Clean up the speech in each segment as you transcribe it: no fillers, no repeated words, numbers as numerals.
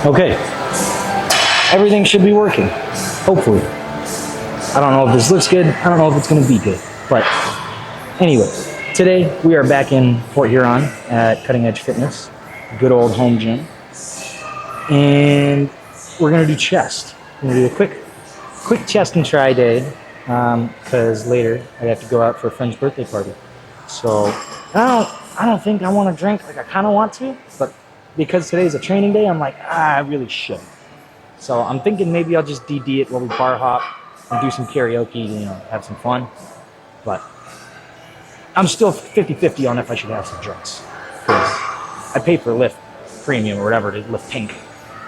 Okay, everything should be working, hopefully. I don't know if this looks good. I don't know if it's going to be good. But anyway, today we are back in Port Huron at Cutting Edge Fitness, good old home gym. And we're going to do chest. We're going to do a quick chest and try day because later I have to go out for a friend's birthday party. So I don't think I want to drink like I kind of want to, but because today's a training day, I'm like, I really shouldn't. So I'm thinking maybe I'll just DD it while we bar hop and do some karaoke, have some fun. But I'm still 50-50 on if I should have some drinks. Because I pay for Lyft Premium or whatever, to Lyft Pink.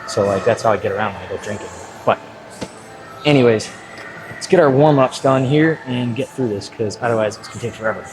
So like that's how I get around when I go drinking. But anyways, let's get our warm-ups done here and get through this because otherwise it's going to take forever.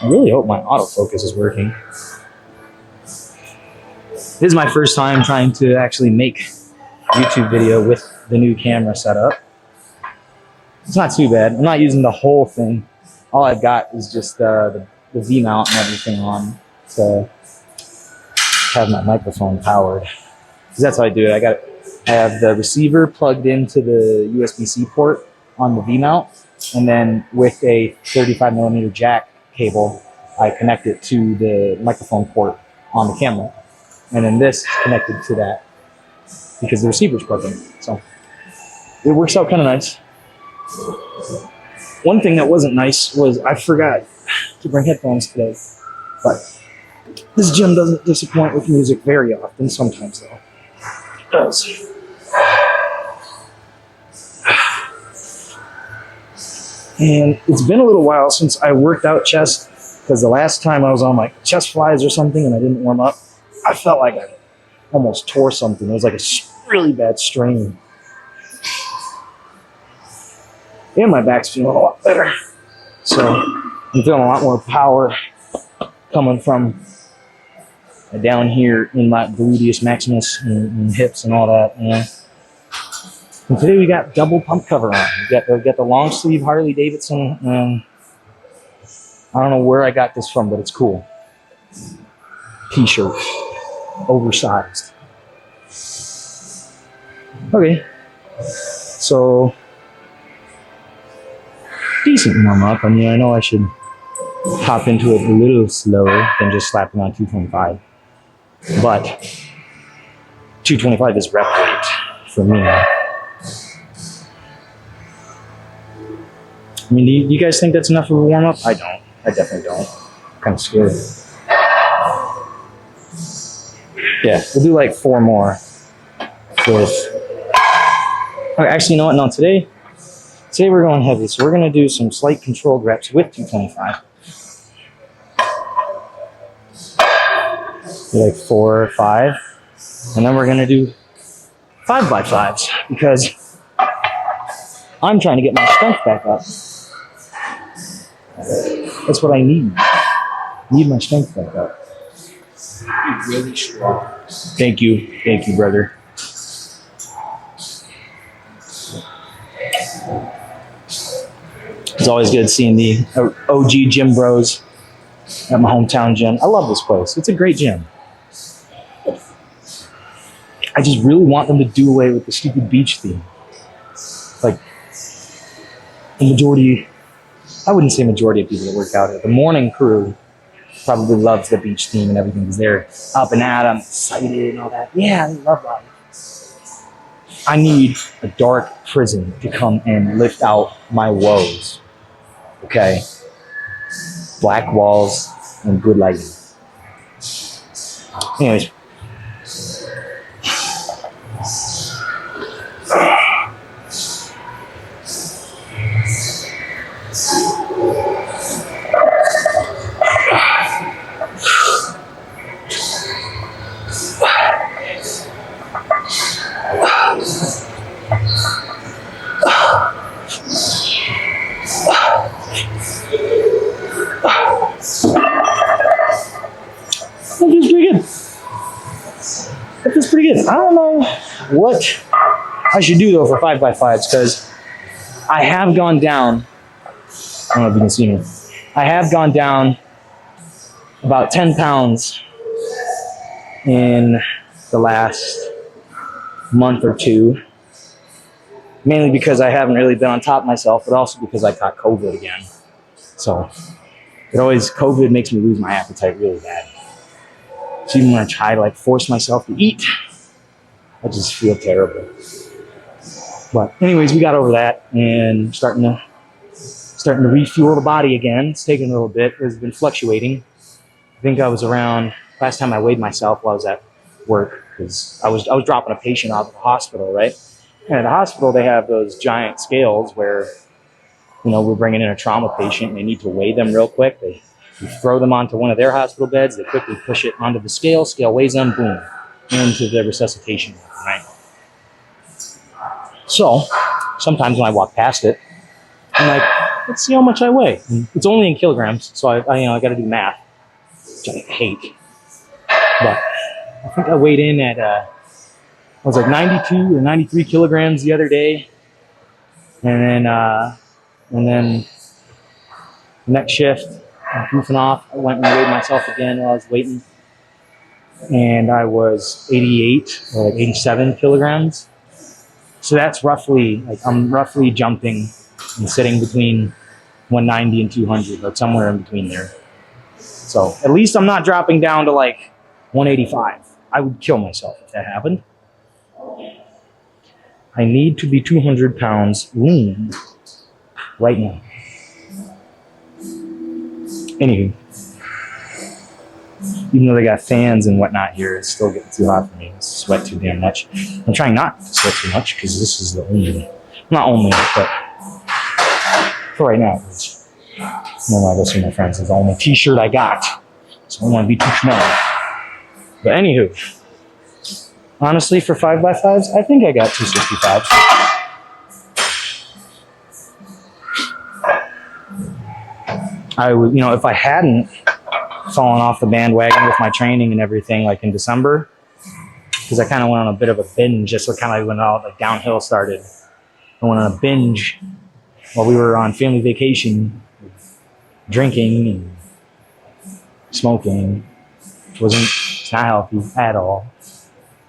I really hope my autofocus is working. This is my first time trying to actually make a YouTube video with the new camera setup. It's not too bad. I'm not using the whole thing. All I've got is just the V-mount and everything on to have my microphone powered. Because that's how I do it. I have the receiver plugged into the USB-C port on the V-mount, and then with a 35mm jack cable, I connect it to the microphone port on the camera. And then this is connected to that because the receiver's plugged in. So it works out kind of nice. One thing that wasn't nice was I forgot to bring headphones today. But this gym doesn't disappoint with music very often, sometimes though. It does. And it's been a little while since I worked out chest because the last time I was on like chest flies or something and I didn't warm up, I felt like I almost tore something. It was like a really bad strain. And my back's feeling a lot better. So I'm feeling a lot more power coming from down here in my gluteus maximus and hips and all that. And today we got double pump cover on. We got the long sleeve Harley Davidson, and I don't know where I got this from, but it's cool. T-shirt, oversized. Okay, so decent warm up. I mean, I know I should hop into it a little slower than just slapping on 225, but 225 is rep weight for me. I mean, do you guys think that's enough of a warm-up? I don't. I definitely don't. I'm kind of scared. Yeah, we'll do like 4 more with... Okay, actually, you know what? No, today we're going heavy, so we're going to do some slight controlled reps with 225. Like 4 or 5. And then we're going to do 5x5s because I'm trying to get my strength back up. That's what I need. I need my strength back up. You're really strong. Thank you, brother. It's always good seeing the OG gym bros at my hometown gym. I love this place. It's a great gym. I just really want them to do away with the stupid beach theme. Like, the majority, I wouldn't say majority of people that work out here. The morning crew probably loves the beach theme and everything because they're up and at 'em, excited and all that. Yeah, I love that. I need a dark prison to come and lift out my woes. Okay? Black walls and good lighting. Anyways. What I should do though for 5x5s, because I have gone down, I don't know if you can see me, I have gone down about 10 pounds in the last month or two, mainly because I haven't really been on top of myself, but also because I caught COVID again. So COVID makes me lose my appetite really bad. So even when I try to like force myself to eat, I just feel terrible. But anyways, we got over that and starting to refuel the body again. It's taken a little bit. It's been fluctuating. I think I was around, last time I weighed myself while I was at work, because I was dropping a patient off at the hospital, right? And at the hospital, they have those giant scales where, you know, we're bringing in a trauma patient and they need to weigh them real quick. They throw them onto one of their hospital beds. They quickly push it onto the scale. Scale weighs them, boom, into the resuscitation room, right? So sometimes when I walk past it, I'm like, let's see how much I weigh. And it's only in kilograms, so I got to do math, which I hate. But I think I weighed in at I was like 92 or 93 kilograms the other day, and then next shift, I'm goofing off. I went and weighed myself again while I was waiting, and I was 88 or like 87 kilograms. So that's roughly, like, I'm roughly jumping and sitting between 190 and 200, but somewhere in between there. So at least I'm not dropping down to like 185. I would kill myself if that happened. I need to be 200 pounds lean right now. Anywho, even though they got fans and whatnot here, it's still getting too hot for me. I sweat too damn much. I'm trying not to sweat too much because this is the only, not only, but for right now, because one of my friends is the only t-shirt I got. So I don't want to be too small. But anywho, honestly, for 5x5s, I think I got 265. I would, you know, if I hadn't fallen off the bandwagon with my training and everything, like in December, because I kind of went on a bit of a binge, just kind of when all the downhill started. I went on a binge while we were on family vacation, drinking and smoking, which it's not healthy at all.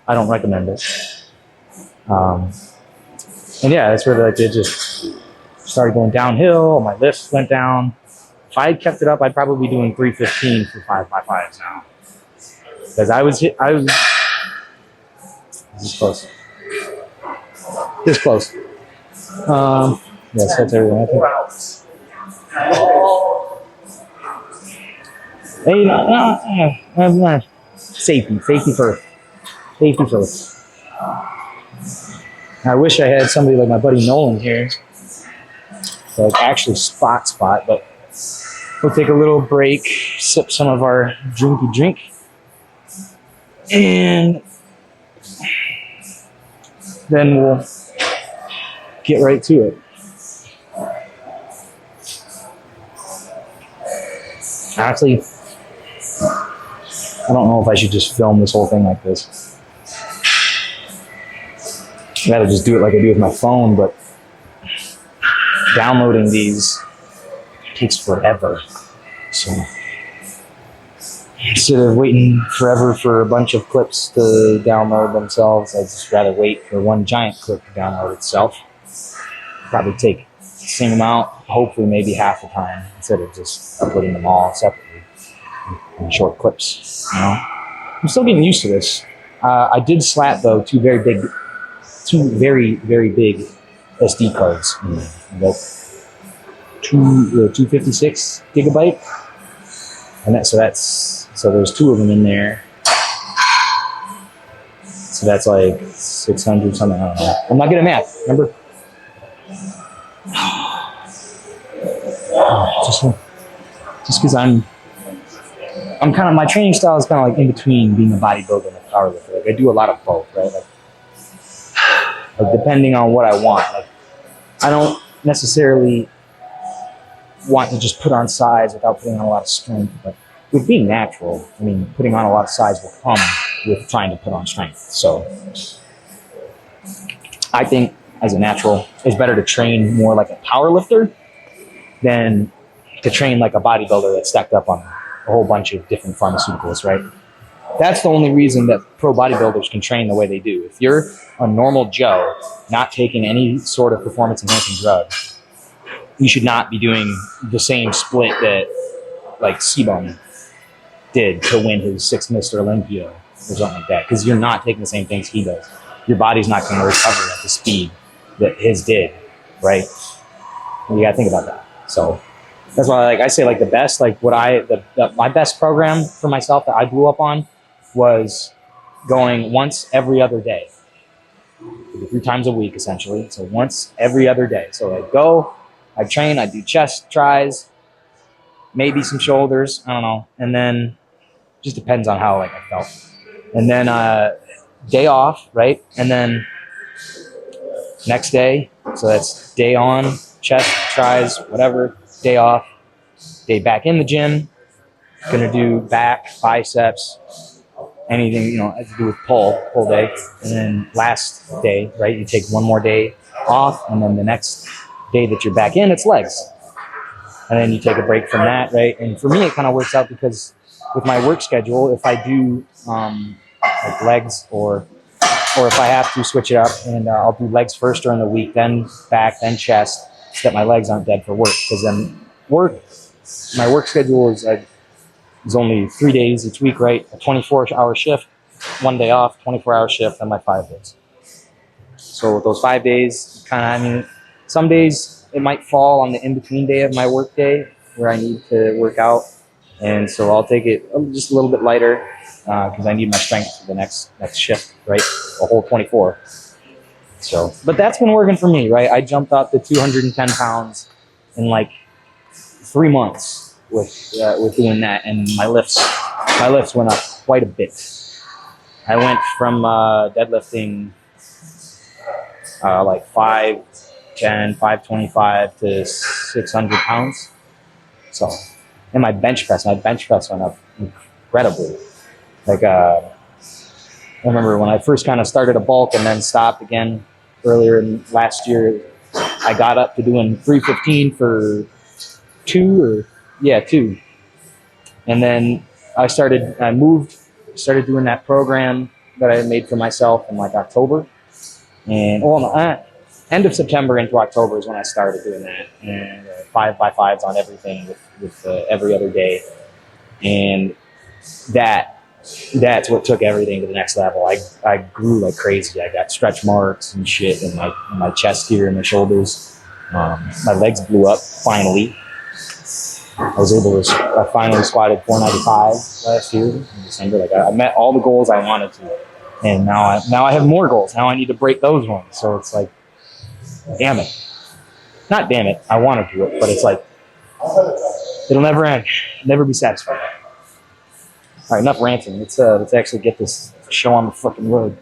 I don't recommend it. And yeah, that's where like it just started going downhill. My lifts went down. If I had kept it up, I'd probably be doing 315 for 5x5s now. Because I was this close. This close. Yes, that's everything. Hey, no. Safety first. Safety first. I wish I had somebody like my buddy Nolan here, like actually spot, but we'll take a little break, sip some of our drinky drink, and then we'll get right to it. Honestly, I don't know if I should just film this whole thing like this. I'd rather just do it like I do with my phone, but downloading these takes forever. So instead of waiting forever for a bunch of clips to download themselves, I'd just rather wait for one giant clip to download itself. Probably take the same amount, hopefully maybe half the time, instead of just uploading them all separately in short clips. You know, I'm still getting used to this. I did slap though two very big SD cards. The 256 gigabyte, and so there's two of them in there. So that's like 600 something. I don't know. I'm not good at math. Remember? Just because I'm kind of, my training style is kind of like in between being a bodybuilder and a powerlifter. Like I do a lot of both, right? Like depending on what I want. Like I don't necessarily want to just put on size without putting on a lot of strength, but with being natural, I mean, putting on a lot of size will come with trying to put on strength. So I think as a natural, it's better to train more like a power lifter than to train like a bodybuilder that's stacked up on a whole bunch of different pharmaceuticals, right? That's the only reason that pro bodybuilders can train the way they do. If you're a normal Joe, not taking any sort of performance enhancing drug, you should not be doing the same split that like Sebum did to win his 6th Mr. Olympia or something like that, because you're not taking the same things he does. Your body's not going to recover at the speed that his did, right? And you got to think about that. So that's why, like I say, like the best, like what my best program for myself that I grew up on was going once every other day, 3 times a week essentially. So once every other day. So I'd go, I'd train, I'd do chest, tries, maybe some shoulders, I don't know, and then just depends on how like I felt. And then day off, right? And then next day, so that's day on, chest, tries, whatever, day off, day back in the gym, gonna do back, biceps, anything, you know, has to do with pull day. And then last day, right, you take one more day off, and then the next day that you're back in, it's legs. And then you take a break from that, right? And for me, it kind of works out because with my work schedule, if I do like legs or if I have to switch it up, and I'll do legs first during the week, then back, then chest, so that my legs aren't dead for work. Because then my work schedule is only 3 days each week, right? A 24-hour shift, 1 day off, 24-hour shift, and my 5 days. So with those 5 days, I mean, some days it might fall on the in-between day of my work day where I need to work out. And so I'll take it just a little bit lighter because I need my strength for the next shift, right? A whole 24. So, but that's been working for me, right? I jumped up to 210 pounds in like 3 months with doing that, and my lifts went up quite a bit. I went from deadlifting like 510, 525 to 600 pounds. So, and my bench press went up incredibly. Like, I remember when I first kind of started a bulk and then stopped again earlier last year, I got up to doing 315 for 2. And then I started doing that program that I made for myself in like October. And end of September into October is when I started doing that. And 5x5s on everything with every other day. And that's what took everything to the next level. I grew like crazy. I got stretch marks and shit in my chest here and my shoulders. My legs blew up finally. I was able to, I finally squatted 495 last year in December. Like I met all the goals I wanted to. And now I have more goals. Now I need to break those ones. So it's like, damn it. Not damn it. I want to do it, but it's like, it'll never end. Never be satisfied. All right, enough ranting. Let's actually get this show on the fucking road.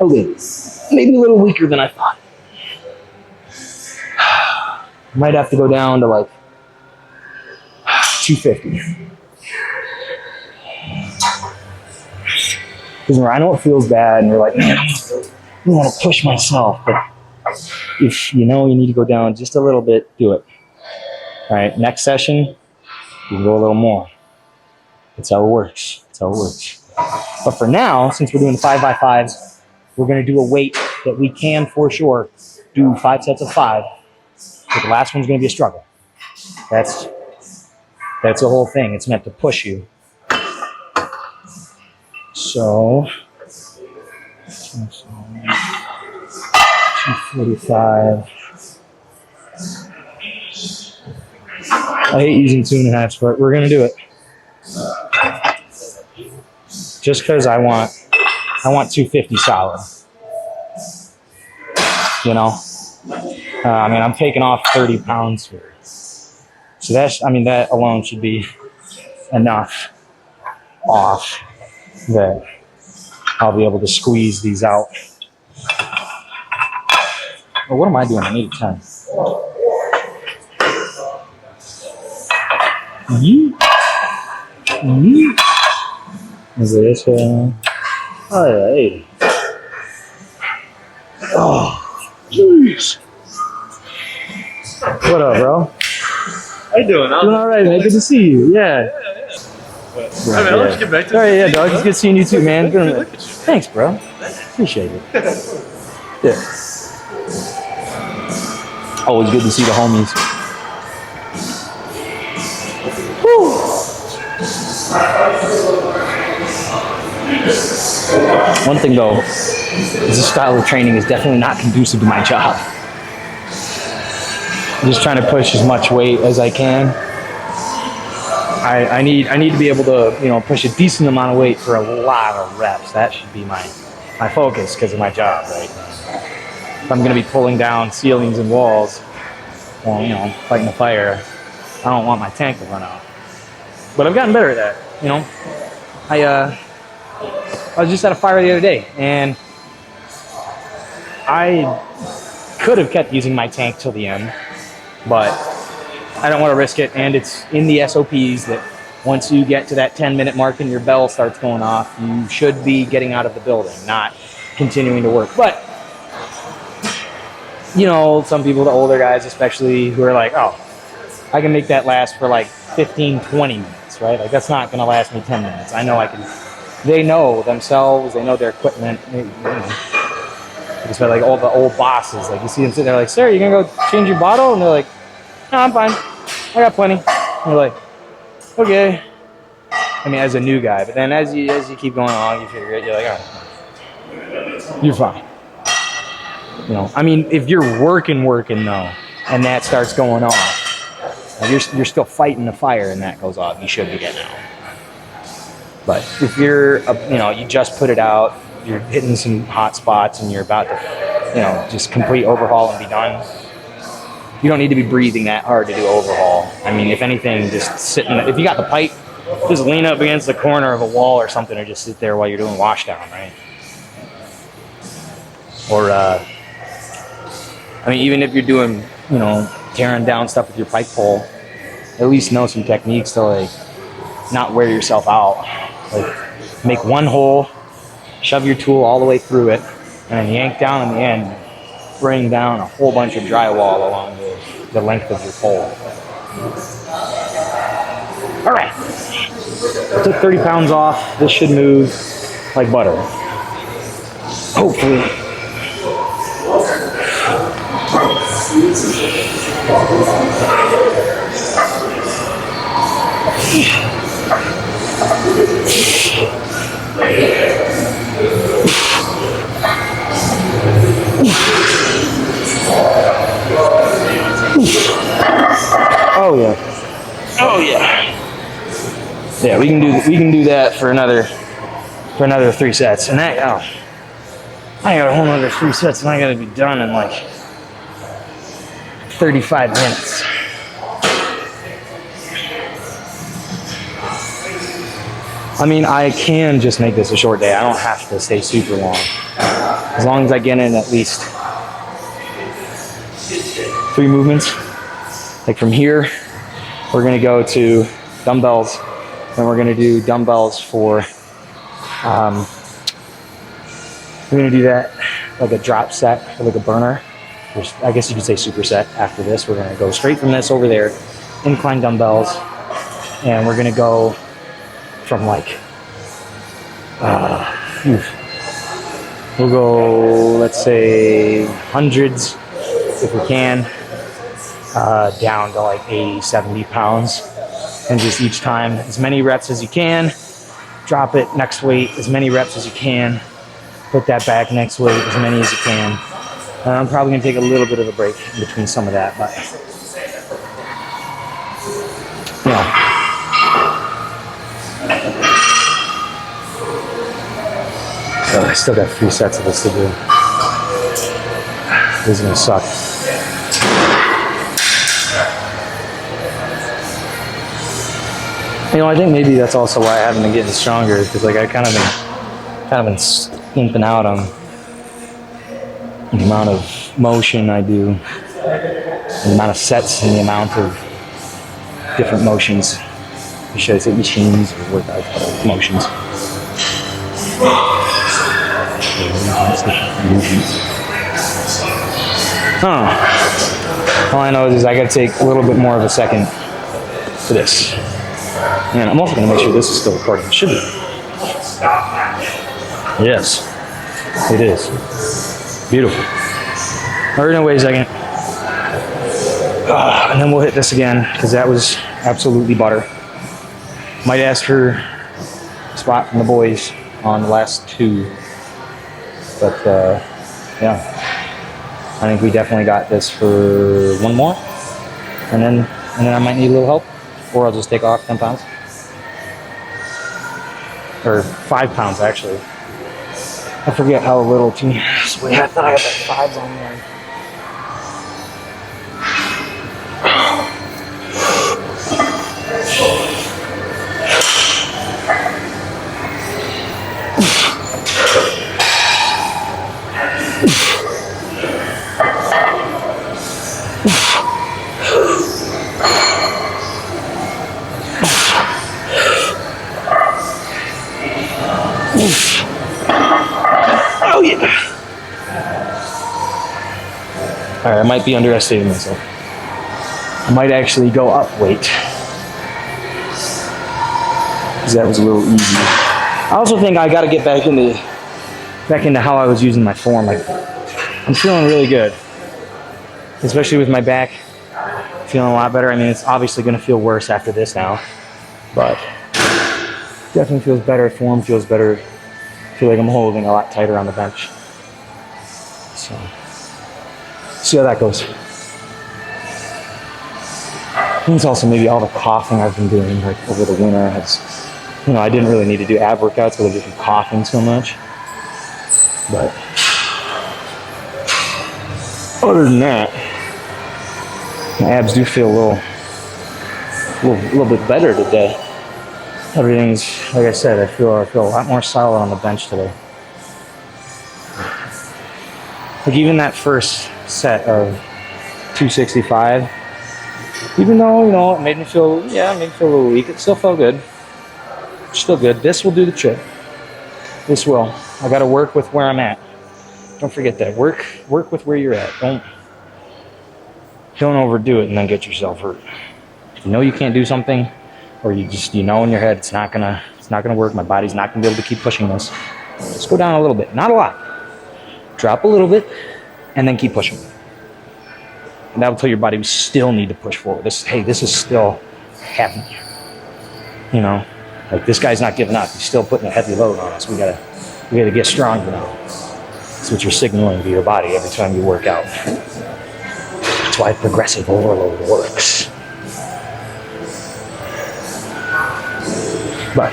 Okay, maybe a little weaker than I thought. Might have to go down to like 250. Because I know it feels bad, and you're like, man, I want to push myself. But if you know you need to go down just a little bit, do it. All right, next session, you can go a little more. That's how it works. But for now, since we're doing 5x5s, we're going to do a weight that we can, for sure, do 5 sets of 5. But the last one's going to be a struggle. That's the whole thing. It's meant to push you. So, 245. I hate using 2.5, but we're going to do it. Just because I want 250 solid. You know? I mean, I'm taking off 30 pounds here. So that's, I mean, that alone should be enough off that I'll be able to squeeze these out. Well, what am I doing? I need a 10. Is it this way? Oh, yeah, 80. Oh, jeez. What up, bro? How you doing? Doing all right, man. Good to see you. Yeah. I mean, I'll let you get back to All right, yeah, dog. It's good seeing you too, man. Look at you. Thanks, bro. Appreciate it. Yeah. Always good to see the homies. One thing though, this style of training is definitely not conducive to my job. I'm just trying to push as much weight as I can. I need to be able to, push a decent amount of weight for a lot of reps. That should be my focus because of my job, right? If I'm going to be pulling down ceilings and walls, well, fighting a fire, I don't want my tank to run out. But I've gotten better at that, I was just at a fire the other day, and I could have kept using my tank till the end, but I don't want to risk it, and it's in the SOPs that once you get to that 10-minute mark and your bell starts going off, you should be getting out of the building, not continuing to work. But, some people, the older guys especially, who are like, oh, I can make that last for like 15, 20 minutes, right? Like, that's not going to last me 10 minutes. I know I can. They know themselves, they know their equipment. It's like all the old bosses, like you see them sitting there like, sir, you gonna go change your bottle? And they're like, no, I'm fine. I got plenty. And they're like, okay. I mean, as a new guy, but then as you keep going along, you figure it, you're like, all right, you're fine. I mean, if you're working though, and that starts going off, like you're still fighting the fire and that goes off, you should be getting out. But if you're, you just put it out, you're hitting some hot spots and you're about to, just complete overhaul and be done, you don't need to be breathing that hard to do overhaul. I mean, if anything, just sitting, if you got the pipe, just lean up against the corner of a wall or something or just sit there while you're doing washdown, right? Or, even if you're doing, tearing down stuff with your pipe pole, at least know some techniques to, like, not wear yourself out. Like, make one hole, shove your tool all the way through it, and then yank down in the end, bring down a whole bunch of drywall along the length of your pole. All right. I took 30 pounds off. This should move like butter. Hopefully. Oh yeah. Oh yeah. Yeah, we can do that for another 3 sets. And that I got a whole other 3 sets and I gotta be done in like 35 minutes. I mean, I can just make this a short day. I don't have to stay super long. As long as I get in at least 3 movements. Like from here, we're gonna go to dumbbells, then we're gonna do dumbbells for, we're gonna do that like a drop set, or like a burner. I guess you could say superset after this. We're gonna go straight from this over there, incline dumbbells, and we're gonna go from like, we'll go, let's say hundreds if we can, down to like 80, 70 pounds. And just each time, as many reps as you can, drop it, next weight, as many reps as you can, put that back, next weight, as many as you can. And I'm probably gonna take a little bit of a break in between some of that, but So I still got 3 sets of this to do. This is gonna suck. You know, I think maybe that's also why I haven't been getting stronger, because like I kind of been skimping out on the amount of motion I do, the amount of sets, and the amount of different motions. Or should I say machines or workout motions? All I know is I got to take a little bit more of a second for this. And I'm also going to make sure this is still recording. It should be. Yes, it is. Beautiful. All right, wait a second. And then we'll hit this again, because that was absolutely butter. Might ask for a spot from the boys on the last two. But, yeah. I think we definitely got this for one more. And then I might need a little help. Or I'll just take off 10 pounds. Or 5 pounds, actually. I forget how little to me. I thought I had like 5s on there. Oh yeah. All right, I might be underestimating myself. I might actually go up weight, because that was a little easy. I also think I got to get back into how I was using my form. Like, I'm feeling really good, especially with my back feeling a lot better. I mean, it's obviously going to feel worse after this now, but definitely feels better. Form feels better. I feel like I'm holding a lot tighter on the bench. So, see how that goes. I think it's also maybe all the coughing I've been doing like over the winter has, you know, I didn't really need to do ab workouts because I've just been coughing so much. But other than that, my abs do feel a little bit better today. Everything's, like I said, I feel a lot more solid on the bench today. Like even that first set of 265, even though, you know, it made me feel a little weak, it still felt good. Still good. This will do the trick. This will. I got to work with where I'm at. Don't forget that. Work with where you're at. Don't overdo it and then get yourself hurt. If you know you can't do something, or you know in your head it's not gonna work, my body's not gonna be able to keep pushing this, just go down a little bit, not a lot. Drop a little bit, and then keep pushing. And that'll tell your body we still need to push forward. This is still heavy. You know, like this guy's not giving up. He's still putting a heavy load on us. We gotta get stronger now. That's what you're signaling to your body every time you work out. That's why progressive overload works. But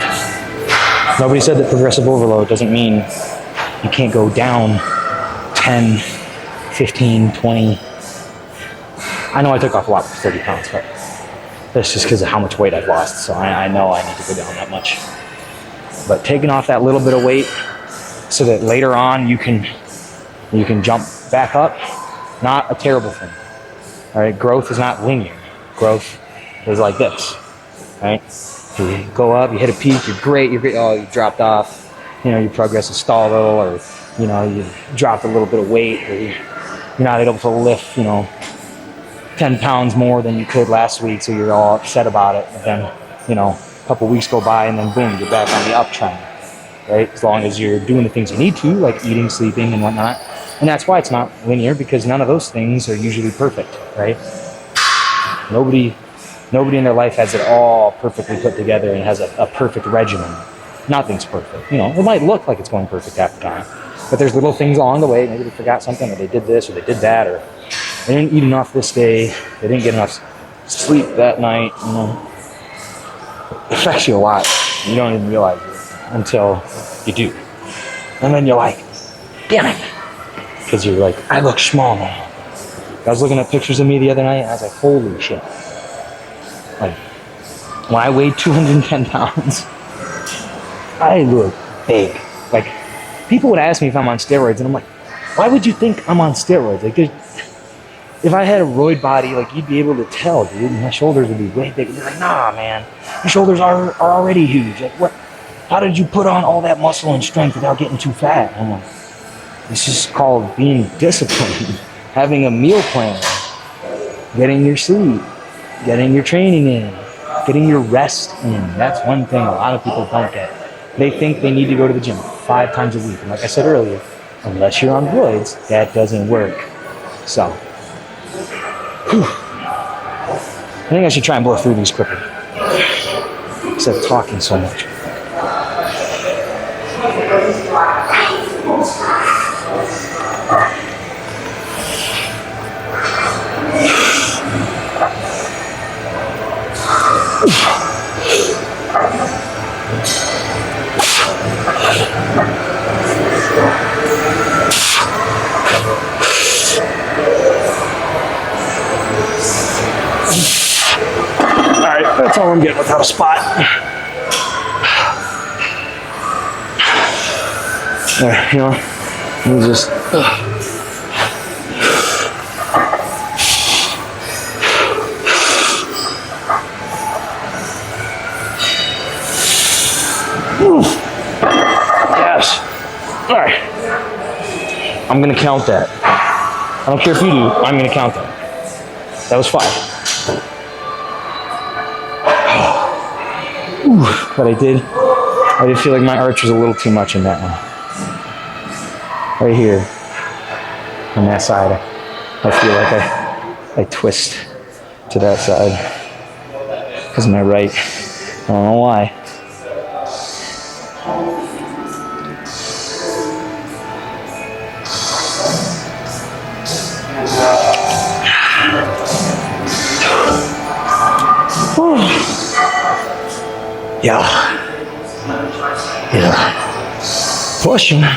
nobody said that progressive overload doesn't mean you can't go down 10, 15, 20. I know I took off a lot for 30 pounds, but that's just because of how much weight I've lost. So I know I need to go down that much. But taking off that little bit of weight so that later on you can jump back up, not a terrible thing. All right, growth is not linear. Growth is like this, right? You go up, you hit a peak, you're great, oh, you dropped off, you know, your progress is stalled a little, or, you know, you dropped a little bit of weight, or you're not able to lift, you know, 10 pounds more than you could last week, so you're all upset about it. And then, you know, a couple weeks go by, and then boom, you're back on the uptrend, right? As long as you're doing the things you need to, like eating, sleeping, and whatnot. And that's why it's not linear, because none of those things are usually perfect, right? Nobody in their life has it all perfectly put together and has a perfect regimen. Nothing's perfect. You know, it might look like it's going perfect half the time, but there's little things along the way. Maybe they forgot something, or they did this, or they did that, or they didn't eat enough this day, they didn't get enough sleep that night. You know, it affects you a lot. You don't even realize it until you do. And then you're like, damn it. Because you're like, I look small now. I was looking at pictures of me the other night, and I was like, holy shit. Like, when I weighed 210 pounds, I look big. Like, people would ask me if I'm on steroids, and I'm like, why would you think I'm on steroids? Like, if I had a roid body, like, you'd be able to tell, dude. My shoulders would be way bigger. You're like, nah, man, your shoulders are already huge. Like, what? How did you put on all that muscle and strength without getting too fat? And I'm like, this is called being disciplined, having a meal plan, getting your sleep, getting your training in, getting your rest in. That's one thing a lot of people don't get. They think they need to go to the gym 5 times a week. And like I said earlier, unless you're on roids, that doesn't work. So, I think I should try and blow through these quicker instead of talking so much. Alright, that's all I'm getting without a spot. Alright, you know, let me just... Yes. Alright. I'm gonna count that. I don't care if you do, I'm gonna count that. That was 5. But I did feel like my arch was a little too much in that one. Right here, on that side, I feel like I twist to that side. Because my right, I don't know why. Yeah. Pushing all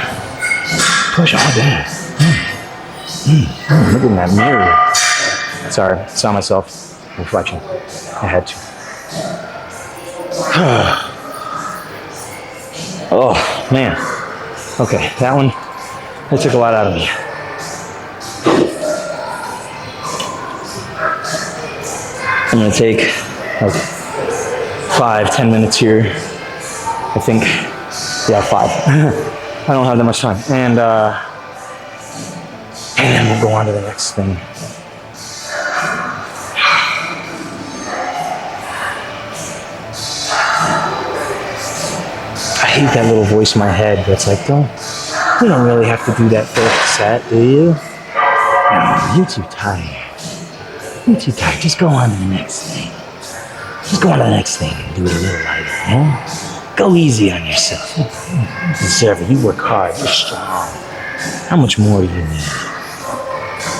day. Look at that mirror. Sorry, saw myself. Reflection. I had to. Oh, man. Okay, that one, that took a lot out of me. I'm gonna take like 5-10 minutes here. I think, yeah, 5. I don't have that much time. And then we'll go on to the next thing. I hate that little voice in my head that's like, you don't really have to do that first set, do you? No, you're too tired. You're too tired. Just go on to the next thing. Just go on to the next thing and do it a little lighter, huh? Go easy on yourself. You deserve it. You work hard. You're strong. How much more do you need?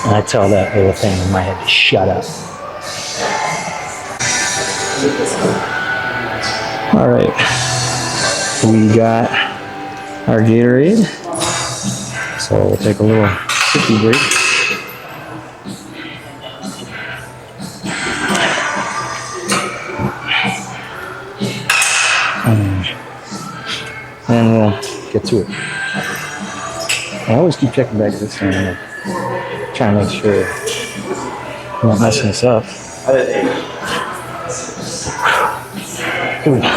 And I tell that little thing in my head to shut up. All right. We got our Gatorade. So we'll take a little sippy break. And we'll get to it. I always keep checking back at this thing. I'm trying to make sure I'm not messing this up. Here we go.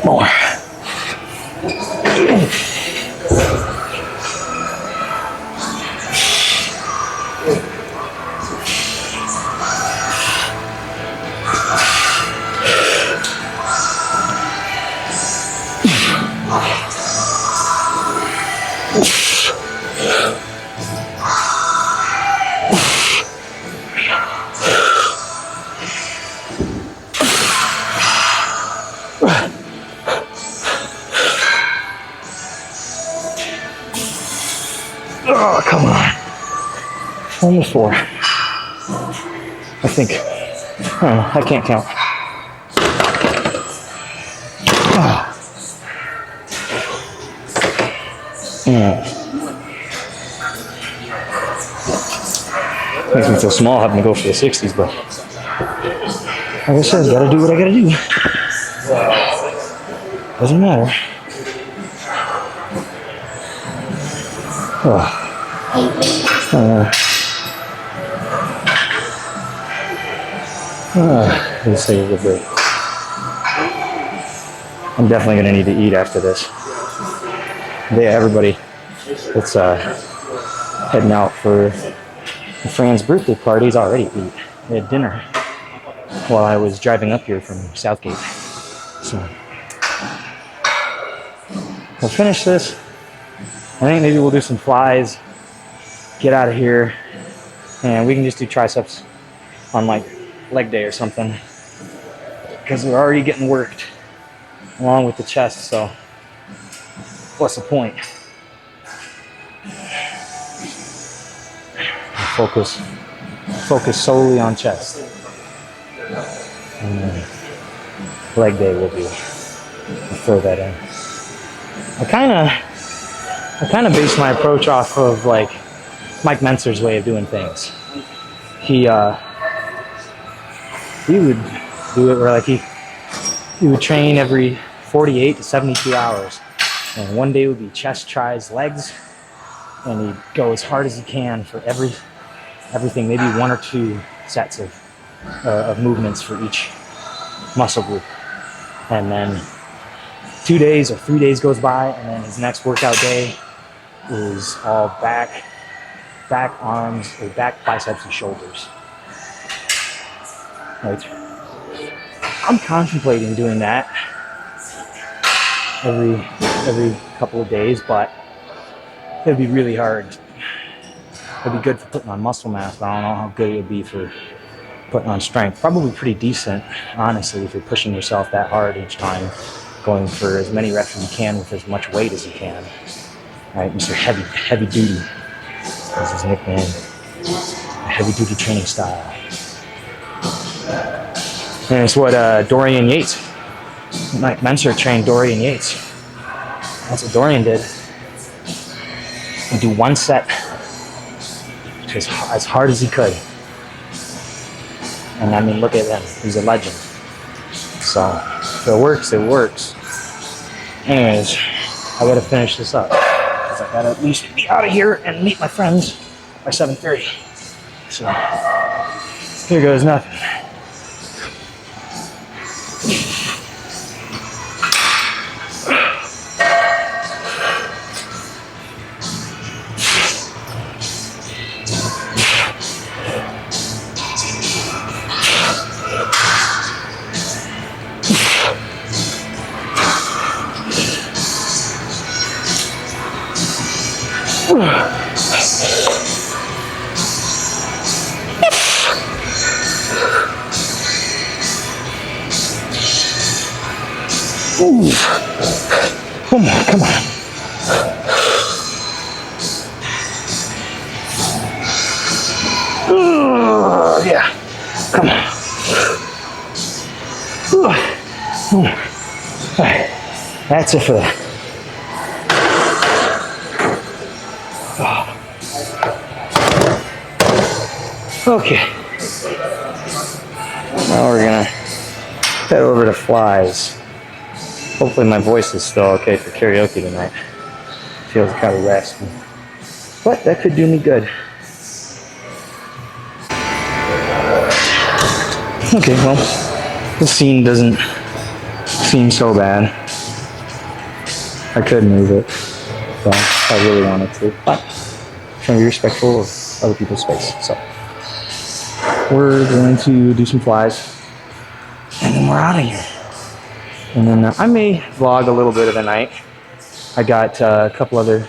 More. Oh, come on. Almost 4. I think. I don't know. I can't count. Makes me feel small having to go for the 60s, but I Like I said, gotta do what I gotta do. Doesn't matter. Let's take a good break. I'm definitely gonna need to eat after this. Yeah, everybody, it's heading out for Fran's birthday party. He's already eat. We had dinner while I was driving up here from Southgate. So we'll finish this. I think maybe we'll do some flies, get out of here, and we can just do triceps on like leg day or something, because we're already getting worked along with the chest, so what's the point? Focus solely on chest. And then leg day will be, I'll throw that in. I kind of base my approach off of like Mike Mentzer's way of doing things. He would do it where like he would train every 48 to 72 hours, and one day would be chest, tries, legs, and he'd go as hard as he can for everything, maybe 1 or 2 sets of movements for each muscle group, and then 2 days or 3 days goes by, and then his next workout day is all back arms, or back biceps and shoulders. Right. I'm contemplating doing that every couple of days, but it'd be really hard. It'd be good for putting on muscle mass, but I don't know how good it would be for putting on strength. Probably pretty decent, honestly, if you're pushing yourself that hard each time, going for as many reps as you can with as much weight as you can. Right, Mr. Heavy Duty is his nickname. Heavy Duty training style. And it's what Dorian Yates, Mike Mentzer trained Dorian Yates. That's what Dorian did. He'd do 1 set as hard as he could. And I mean, look at him. He's a legend. So if it works, it works. Anyways, I gotta finish this up, because I gotta at least be out of here and meet my friends by 7:30. So here goes nothing. Ooh. Come on, come on. Yeah, come on. All right, that's it for that. Okay. Now we're gonna head over to flies. Hopefully my voice is still okay for karaoke tonight. Feels kind of raspy, but that could do me good. Okay, well, the scene doesn't seem so bad. I could move it, so I really wanted to, but I'm trying to be respectful of other people's space. So we're going to do some flies, and then we're out of here. And then I may vlog a little bit of the night. I got a couple other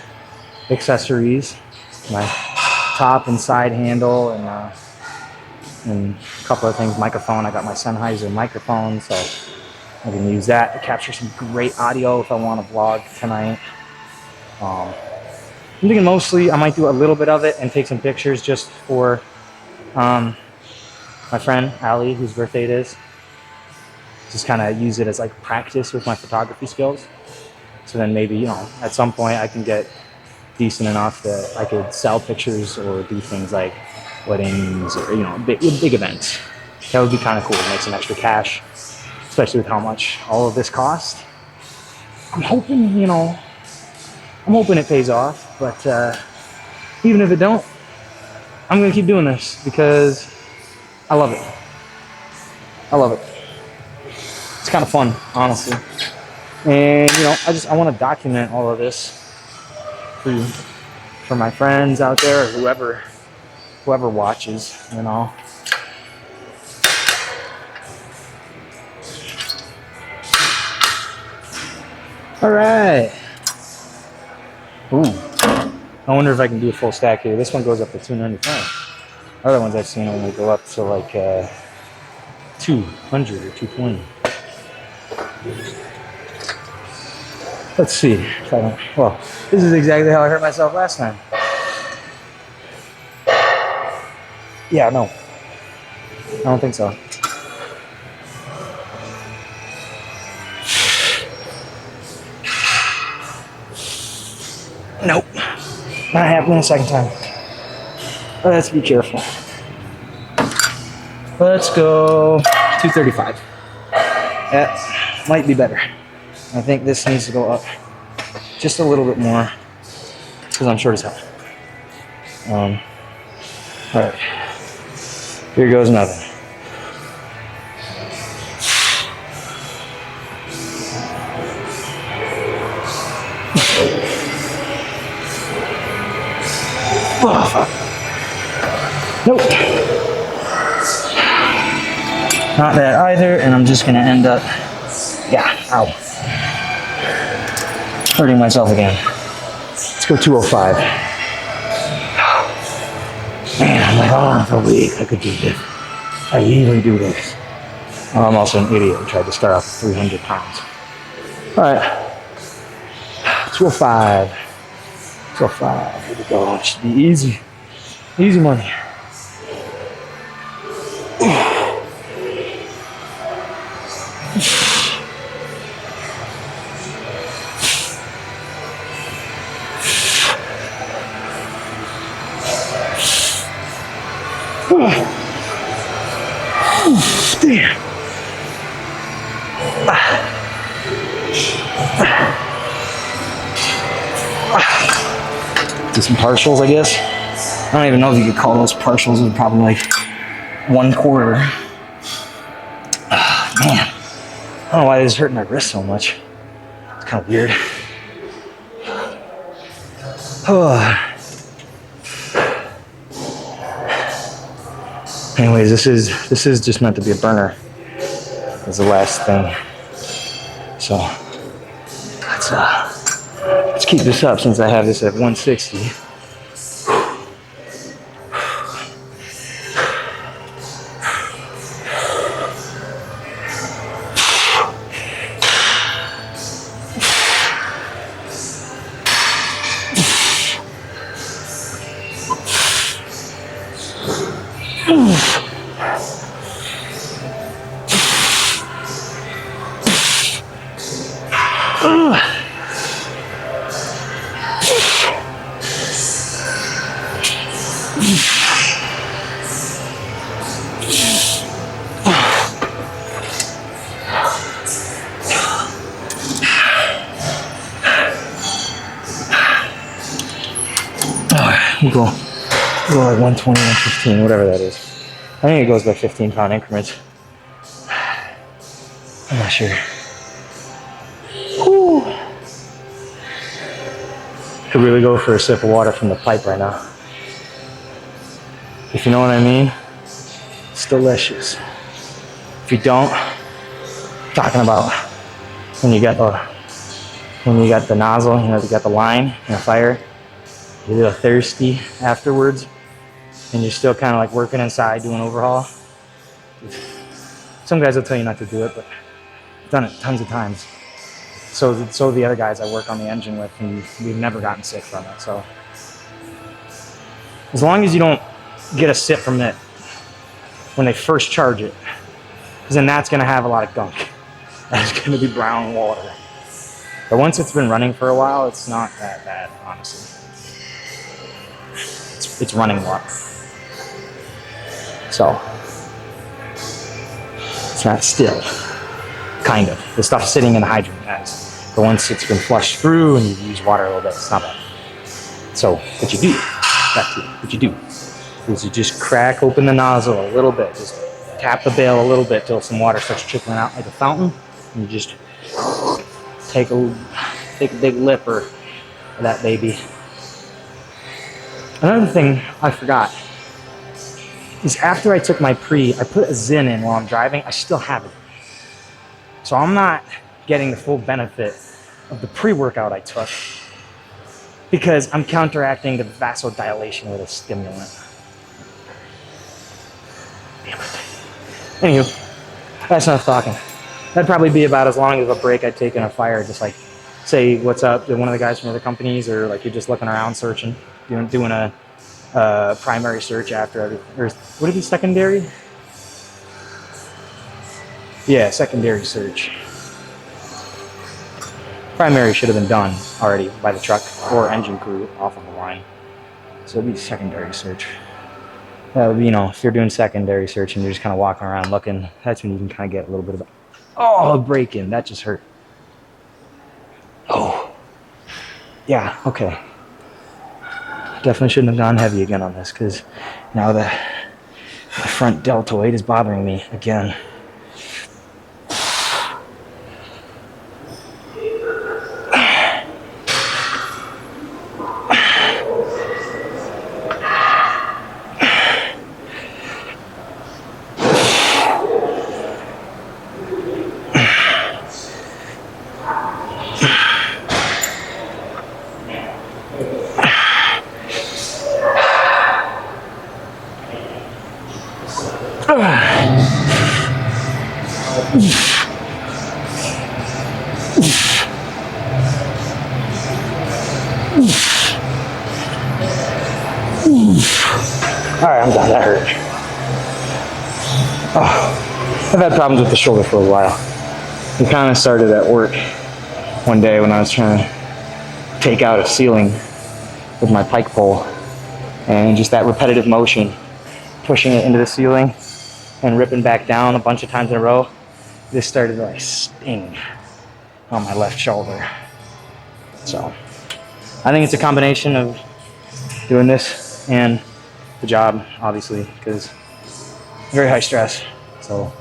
accessories, my top and side handle, and a couple of things, microphone. I got my Sennheiser microphone, so I can use that to capture some great audio if I want to vlog tonight. I'm thinking mostly I might do a little bit of it and take some pictures just for my friend Ali, whose birthday it is. Just kind of use it as like practice with my photography skills. So then maybe, you know, at some point I can get decent enough that I could sell pictures or do things like weddings or, you know, big events. That would be kind of cool to make some extra cash, especially with how much all of this cost. I'm hoping, I'm hoping it pays off, but even if it don't, I'm gonna keep doing this because I love it. I love it. It's kind of fun, honestly. And I want to document all of this for my friends out there, or whoever watches, All right. Ooh. I wonder if I can do a full stack here. This one goes up to 295. Other ones I've seen only go up to like 200 or 220. Let's see if I don't. Well, this is exactly how I hurt myself last time. Yeah, no. I don't think so. Nope. Not happening a second time. Let's be careful. Let's go 235. That might be better. I think this needs to go up just a little bit more because I'm short as hell. All right. Here goes nothing. Oh, fuck. Nope. Not that either, and I'm just gonna end up, ow. Hurting myself again. Let's go 205. Man, I'm like, for a week I could do this. I easily do this. I'm also an idiot who tried to start off with 300 pounds. All right. 205. 205. Here we go. It should be easy. Easy money. Damn. Do some partials, I guess. I don't even know if you could call those partials. It was probably like 1/4. Man, I don't know why this is hurting my wrist so much. It's kind of weird. Anyways, this is just meant to be a burner. It's the last thing. So let's keep this up since I have this at 160. We'll go like 120, 115, whatever that is. I think it goes by 15-pound increments. I'm not sure. Whew. Could really go for a sip of water from the pipe right now. If you know what I mean, it's delicious. If you don't, I'm talking about when you got the nozzle, you got the line and the fire. You're a little thirsty afterwards, and you're still kind of like working inside doing overhaul. Some guys will tell you not to do it, but I've done it tons of times. So the other guys I work on the engine with, and we've never gotten sick from it. So as long as you don't get a sip from it when they first charge it, because then that's going to have a lot of gunk. That's going to be brown water. But once it's been running for a while, it's not that bad, honestly. It's running water. So It's not still. Kind of. The stuff's sitting in the hydrant as. But once it's been flushed through and you use water a little bit, it's not bad. So what you do, is you just crack open the nozzle a little bit. Just tap the bail a little bit till some water starts trickling out like a fountain. And you just take a big lipper of that baby. Another thing I forgot is after I took my pre, I put a Zyn in while I'm driving. I still have it. So I'm not getting the full benefit of the pre-workout I took because I'm counteracting the vasodilation with a stimulant. Damn it. Anywho, that's enough talking. That'd probably be about as long as a break I'd take in a fire. Just like say what's up to one of the guys from other companies, or like you're just looking around searching, doing a primary search after, or would it be secondary? Yeah, secondary search. Primary should have been done already by the truck or engine crew off of the line. So it'd be secondary search. That would be, if you're doing secondary search and you're just kind of walking around looking, that's when you can kind of get a little bit of a break in. That just hurt. Oh. Yeah, okay. Definitely shouldn't have gone heavy again on this because now the front deltoid is bothering me again. Alright, I'm done. That hurt. I've had problems with the shoulder for a while. It kind of started at work one day when I was trying to take out a ceiling with my pike pole, and just that repetitive motion, pushing it into the ceiling and ripping back down a bunch of times in a row, this started to like sting on my left shoulder. So I think it's a combination of doing this and the job, obviously, because very high stress. So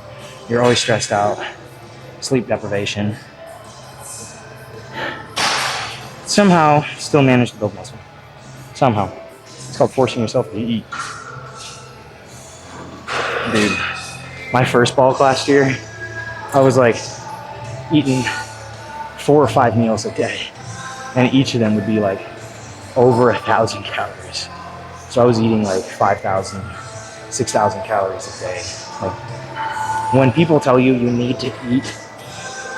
you're always stressed out, sleep deprivation. Somehow still manage to build muscle. Somehow. It's called forcing yourself to eat. Dude, my first bulk last year, I was like eating 4 or 5 meals a day, and each of them would be like over 1,000 calories. So I was eating like 5,000, 6,000 calories a day. Like, when people tell you you need to eat,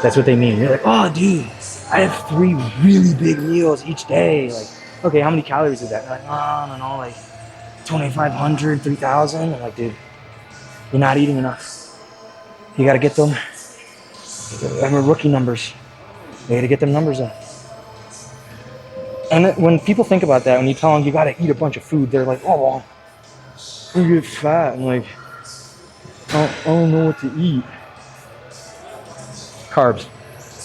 that's what they mean. You're like, oh dude, I have 3 really big meals each day. Like, okay, how many calories is that? They're like, I don't know, like 2,500, 3,000. I'm like, dude, you're not eating enough. You gotta get them. I'm a rookie numbers. You gotta get them numbers up. And when people think about that, when you tell them you gotta eat a bunch of food, they're like, oh, well, you get fat. I'm like, I don't know what to eat. Carbs.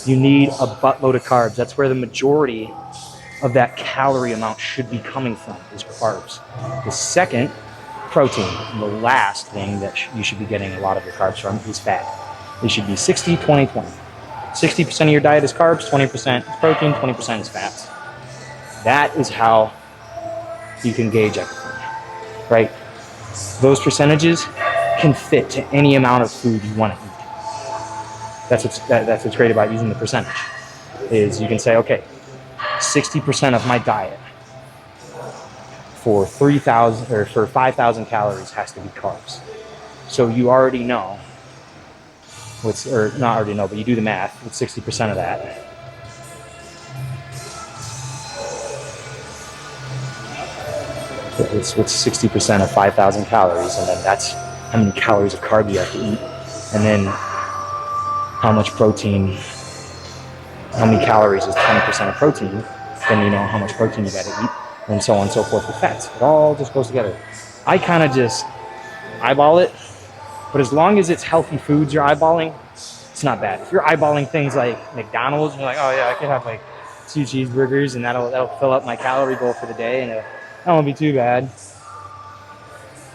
You need a buttload of carbs. That's where the majority of that calorie amount should be coming from, is carbs. The second, protein. And the last thing that you should be getting a lot of your carbs from is fat. It should be 60, 20, 20. 60% of your diet is carbs, 20% is protein, 20% is fats. That is how you can gauge everything, right? Those percentages can fit to any amount of food you want to eat. That's what's great about using the percentage, is you can say, okay, 60% of my diet for 3,000 or for 5,000 calories has to be carbs. So you already know or not already know, but you do the math with 60% of that. It's 60% of 5,000 calories, and then that's how many calories of carb you have to eat, and then how much protein, how many calories is 20% of protein, then you know how much protein you gotta eat, and so on and so forth with fats. It all just goes together. I kind of just eyeball it But as long as it's healthy foods you're eyeballing, it's not bad. If you're eyeballing things like McDonald's, and you're like, oh yeah, I could have like 2 cheeseburgers and that'll fill up my calorie goal for the day, and that won't be too bad.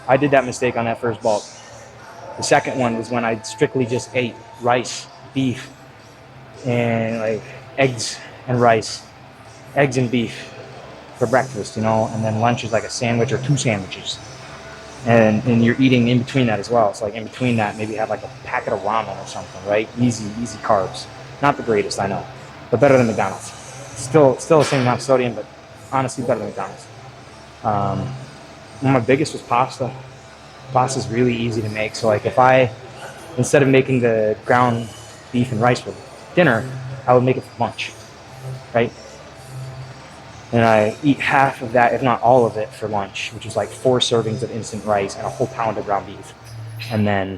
I did that mistake on that first bulk. The second one was when I strictly just ate rice, beef, and like eggs and rice, eggs and beef for breakfast, and then lunch is like a sandwich or 2 sandwiches. And you're eating in between that as well. It's like in between that, maybe have like a packet of ramen or something, right? Easy carbs. Not the greatest, I know, but better than McDonald's. Still the same amount of sodium, but honestly better than McDonald's. My biggest was pasta. Pasta's really easy to make. So like if instead of making the ground beef and rice for dinner, I would make it for lunch, right? And I eat half of that, if not all of it, for lunch, which is like 4 servings of instant rice and a whole pound of ground beef. And then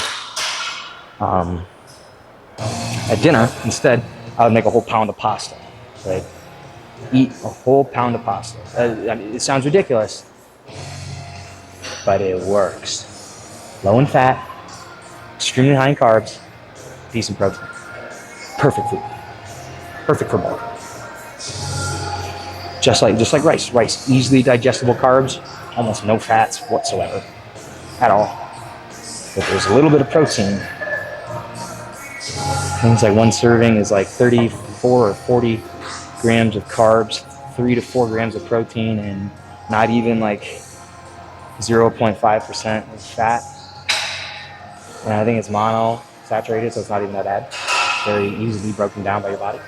at dinner, instead, I would make a whole pound of pasta. Right? Eat a whole pound of pasta. It sounds ridiculous, but it works. Low in fat, extremely high in carbs, decent protein. Perfect food. Perfect for bulk. Just like rice. Rice, easily digestible carbs, almost no fats whatsoever, at all. But there's a little bit of protein. Things like 1 serving is like 34 or 40 grams of carbs, 3 to 4 grams of protein, and not even like 0.5% of fat. And I think it's mono-saturated, so it's not even that bad. Very easily broken down by your body.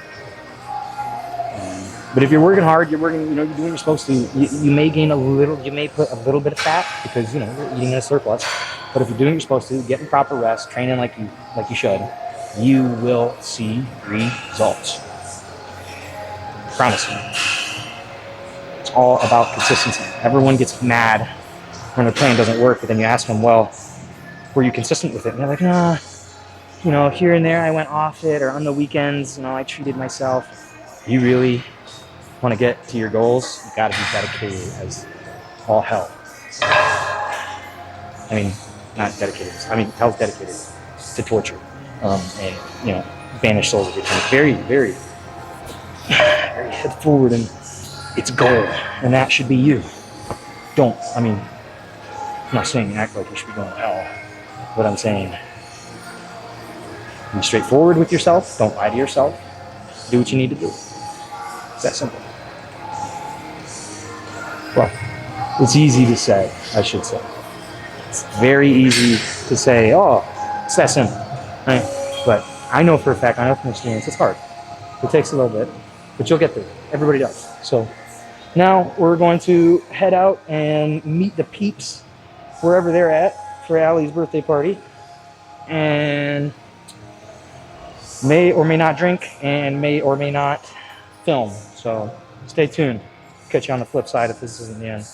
But if you're working hard, you're doing what you're supposed to. You may gain you may put a little bit of fat because you're eating in a surplus. But if you're doing what you're supposed to, getting proper rest, training like you should, you will see results. Promise you. It's all about consistency. Everyone gets mad when their plan doesn't work, but then you ask them, well, were you consistent with it? And they're like, nah, here and there I went off it, or on the weekends, I treated myself. You really want to get to your goals, you gotta be dedicated as all hell. I mean, not dedicated. I mean, hell's dedicated to torture, and banish souls of eternity. Very, very, very head forward in its goal, and that should be you. I'm not saying act like you should be going to hell. What I'm saying, be straightforward with yourself. Don't lie to yourself. Do what you need to do. It's that simple. Well, it's easy to say, I should say. It's very easy to say, oh, it's that simple, right? But I know for a fact, I know from experience, it's hard. It takes a little bit, but you'll get there. Everybody does. So now we're going to head out and meet the peeps wherever they're at for Allie's birthday party. And may or may not drink and may or may not film. So stay tuned. Catch you on the flip side if this isn't the end.